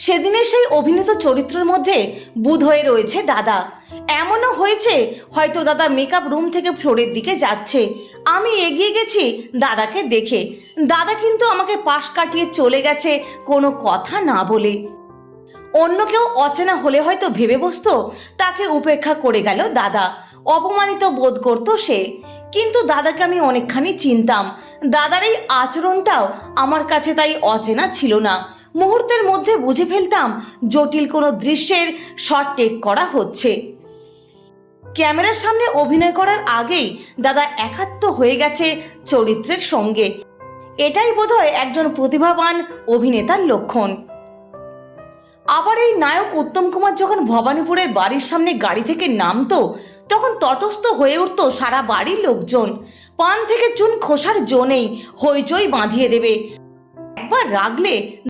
সেদিনের সেই অভিনীত চরিত্রের মধ্যে বুঁদ হয়ে রয়েছে দাদা। এমনও হয়েছে হয়তো দাদা মেকআপ রুম থেকে ফ্লোরের দিকে যাচ্ছে, আমি এগিয়ে গেছি দাদাকে দেখে। দাদা কিন্তু আমাকে পাশ কাটিয়ে চলে গেছে কোনো কথা না বলে। অন্য কেউ অচেনা হলে হয়তো ভেবে বসতো তাকে উপেক্ষা করে গেল দাদা, অপমানিত বোধ করতো সে। কিন্তু দাদাকে আমি অনেকখানি চিনতাম। দাদার এই আচরণটাও আমার কাছে তাই অচেনা ছিল না। মুহূর্তের মধ্যে বুঝে ফেলতাম জটিল কোনো দৃশ্যের শট টেক করা হচ্ছে। ক্যামেরার সামনে অভিনয় করার আগেই দাদা একাত্ম হয়ে গেছে চরিত্রের সঙ্গে। এটাই বোধহয় একজন প্রতিভাবান অভিনেতার লক্ষণ। আবার এই নায়ক উত্তম কুমার যখন ভবানীপুরের বাড়ির সামনে গাড়ি থেকে নামতো, তখন তটস্থ হয়ে উঠত সারা বাড়ির লোকজন। পান থেকে চুন খোসার জো নেই, হইচই বাঁধিয়ে দেবে। একবার রাগলে